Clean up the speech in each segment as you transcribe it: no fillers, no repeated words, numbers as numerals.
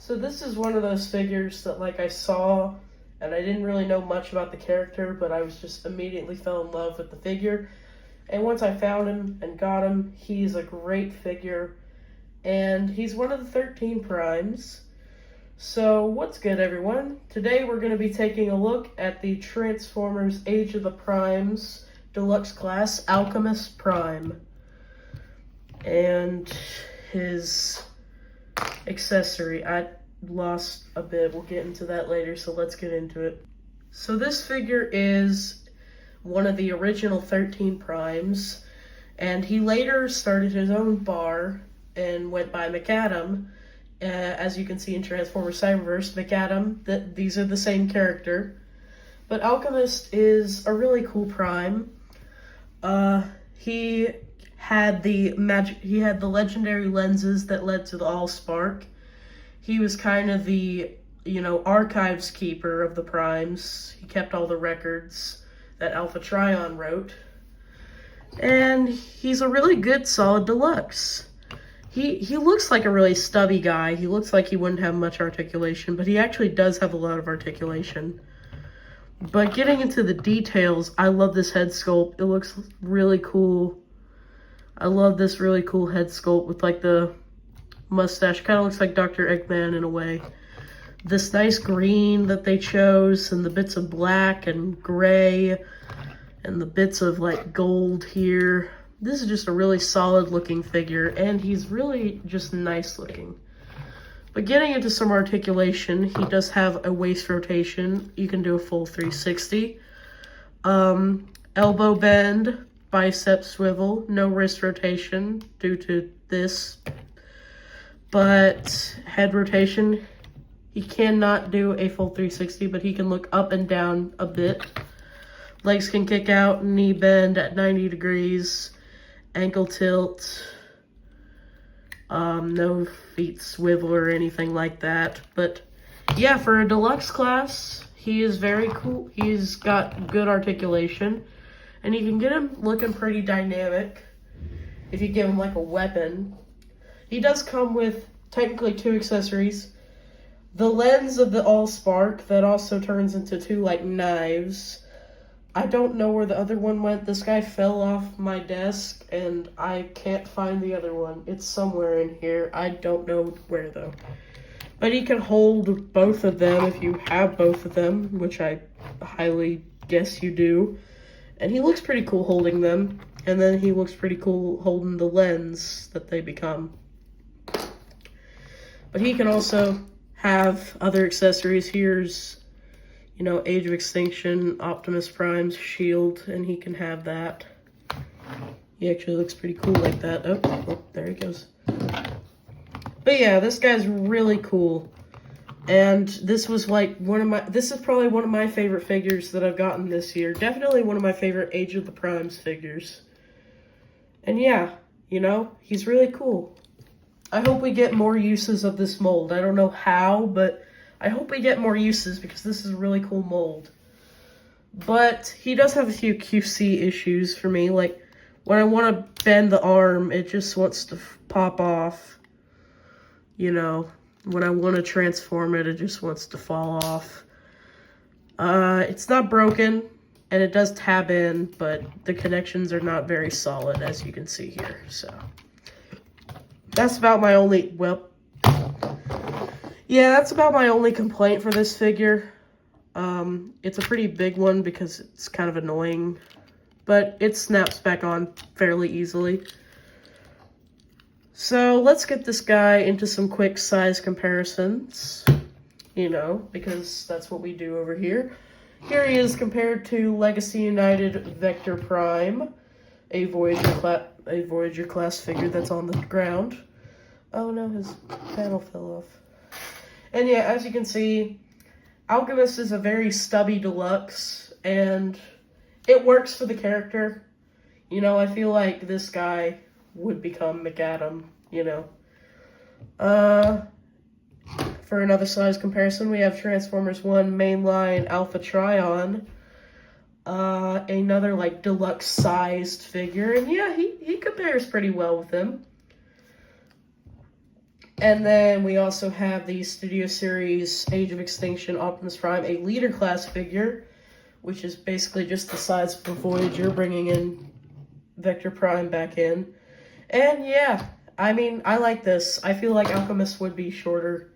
So this is one of those figures that like I saw and I didn't really know much about the character, but I was just immediately fell in love with the figure. And once I found him and got him, he's a great figure. And he's one of the 13 primes. So what's good, everyone? Today we're going to be taking a look at the Transformers Age of the Primes Deluxe Class Alchemist Prime. And his accessory. I lost a bit. We'll get into that later, so let's get into it. So this figure is one of the original 13 primes, and he later started his own bar and went by McAdam. As you can see in Transformers Cyberverse, McAdam, these are the same character. But Alchemist is a really cool prime. He had the legendary lenses that led to the Allspark. He was kind of the, archives keeper of the primes. He kept all the records that Alpha Trion wrote. And he's a really good, solid deluxe. He looks like a really stubby guy. He looks like he wouldn't have much articulation, but he actually does have a lot of articulation. But getting into the details, I love this head sculpt. It looks really cool. I love this really cool head sculpt with like the mustache. Kind of looks like Dr. Eggman in a way. This nice green that they chose, and the bits of black and gray, and the bits of like gold here. This is just a really solid looking figure, and he's really just nice looking. But getting into some articulation, he does have a waist rotation. You can do a full 360. Elbow bend, bicep swivel, no wrist rotation due to this. But head rotation, he cannot do a full 360, but he can look up and down a bit. Legs can kick out, knee bend at 90 degrees, ankle tilt, no feet swivel or anything like that. But yeah, for a deluxe class, he is very cool. He's got good articulation, and you can get him looking pretty dynamic if you give him like a weapon. He does come with technically 2 accessories. The lens of the Allspark that also turns into 2 like knives. I don't know where the other one went. This guy fell off my desk and I can't find the other one. It's somewhere in here. I don't know where though. But he can hold both of them if you have both of them, which I highly guess you do. And he looks pretty cool holding them. And then he looks pretty cool holding the lens that they become. But he can also have other accessories. Here's, Age of Extinction, Optimus Prime's shield, and he can have that. He actually looks pretty cool like that. Oh, there he goes. But yeah, this guy's really cool. And this was like this is probably one of my favorite figures that I've gotten this year. Definitely one of my favorite Age of the Primes figures. And yeah, he's really cool. I hope we get more uses of this mold. I don't know how, but I hope we get more uses because this is a really cool mold. But he does have a few QC issues for me. Like, when I want to bend the arm, it just wants to pop off. When I want to transform it, it just wants to fall off. It's not broken, and it does tab in, but the connections are not very solid, as you can see here, so. That's about my only, that's about my only complaint for this figure. It's a pretty big one because it's kind of annoying, but it snaps back on fairly easily. So let's get this guy into some quick size comparisons, because that's what we do over here. Here he is compared to Legacy United Vector Prime, a Voyager class figure that's on the ground. Oh no, his panel fell off. And yeah, as you can see, Alchemist is a very stubby deluxe, and it works for the character. I feel like this guy would become McAdam, For another size comparison, we have Transformers 1 mainline Alpha Trion. Another like deluxe sized figure, and yeah, he compares pretty well with him. And then we also have the Studio Series Age of Extinction Optimus Prime, a leader class figure, which is basically just the size of a Voyager, bringing in Vector Prime back in. And yeah, I mean, I like this. I feel like Alchemist would be shorter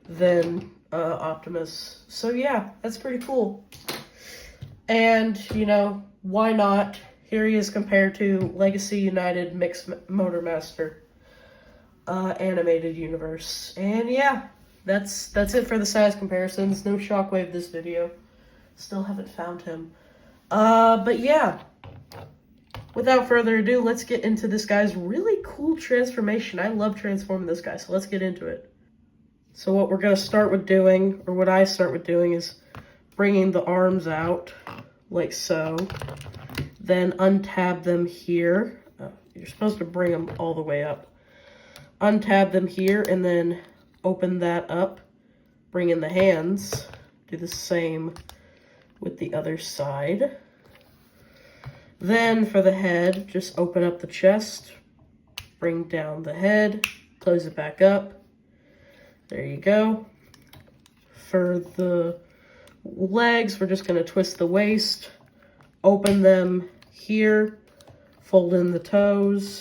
than Optimus. So yeah, that's pretty cool. And, you know, why not? Here he is compared to Legacy United Mixed Motormaster animated universe. And yeah, that's it for the size comparisons. No Shockwave this video. Still haven't found him. But yeah, without further ado, let's get into this guy's really cool transformation. I love transforming this guy, so let's get into it. So what we're going to start with doing, or what I start with doing, is bringing the arms out, like so. Then untab them here. You're supposed to bring them all the way up. Untab them here, and then open that up. Bring in the hands. Do the same with the other side. Then for the head, just open up the chest. Bring down the head. Close it back up. There you go. For the legs, we're just going to twist the waist, open them here, fold in the toes,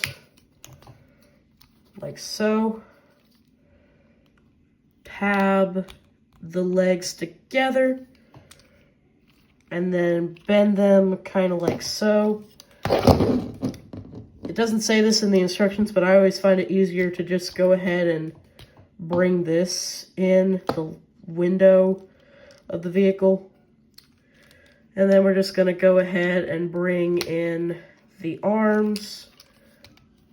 like so. Tab the legs together, and then bend them kind of like so. It doesn't say this in the instructions, but I always find it easier to just go ahead and bring this in the window of the vehicle. And then we're just going to go ahead and bring in the arms.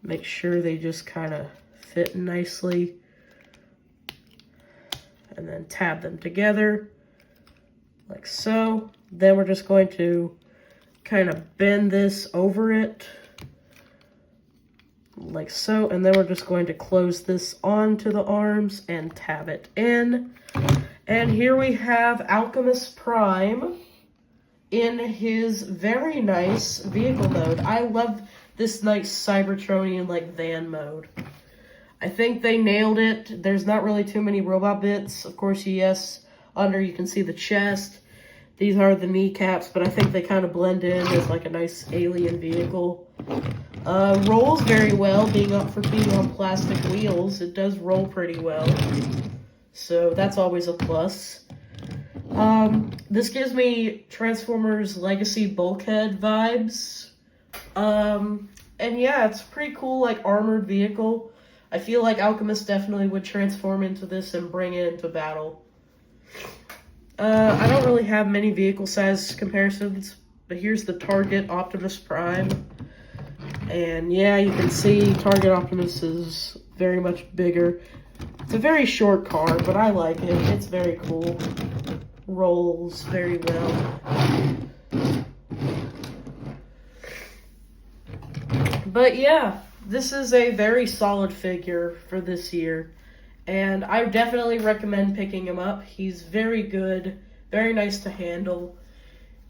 Make sure they just kind of fit nicely. And then tab them together like so. Then we're just going to kind of bend this over it like so, and then we're just going to close this onto the arms and tab it in. And here we have Alchemist Prime in his very nice vehicle mode. I love this nice Cybertronian like van mode. I think they nailed it. There's not really too many robot bits. Of course, yes, under you can see the chest. These are the kneecaps, but I think they kind of blend in as like a nice alien vehicle. Rolls very well, being on plastic wheels. It does roll pretty well, so that's always a plus. This gives me Transformers Legacy Bulkhead vibes. And yeah, it's a pretty cool, like, armored vehicle. I feel like Alchemist definitely would transform into this and bring it into battle. I don't really have many vehicle size comparisons, but here's the Target Optimus Prime. And yeah, you can see Target Optimus is very much bigger. It's a very short car, but I like it. It's very cool. Rolls very well. But yeah, this is a very solid figure for this year. And I definitely recommend picking him up. He's very good, very nice to handle.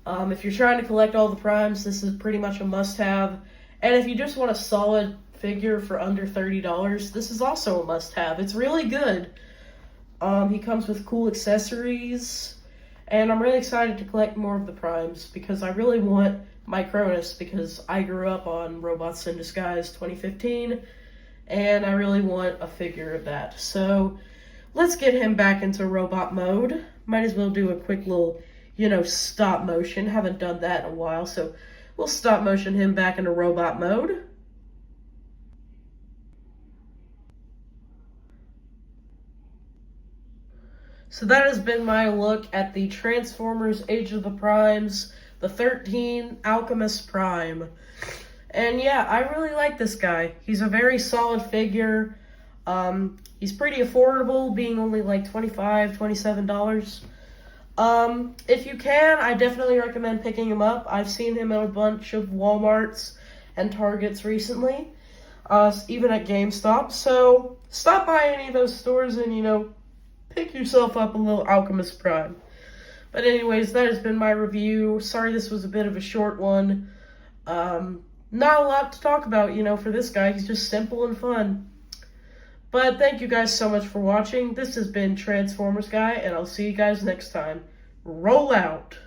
If you're trying to collect all the primes, this is pretty much a must-have. And if you just want a solid figure for under $30, this is also a must-have. It's really good. He comes with cool accessories. And I'm really excited to collect more of the primes because I really want my Cronus, because I grew up on Robots in Disguise 2015. And I really want a figure of that. So let's get him back into robot mode. Might as well do a quick little, stop motion. Haven't done that in a while, so we'll stop motion him back into robot mode. So that has been my look at the Transformers Age of the Primes, the 13 Alchemist Prime. And yeah, I really like this guy. He's a very solid figure. He's pretty affordable, being only like $25, $27. If you can, I definitely recommend picking him up. I've seen him at a bunch of Walmarts and Targets recently, even at GameStop. So stop by any of those stores and, pick yourself up a little Alchemist Prime. But anyways, that has been my review. Sorry this was a bit of a short one. Not a lot to talk about, for this guy. He's just simple and fun. But thank you guys so much for watching. This has been Transformers Guy, and I'll see you guys next time. Roll out!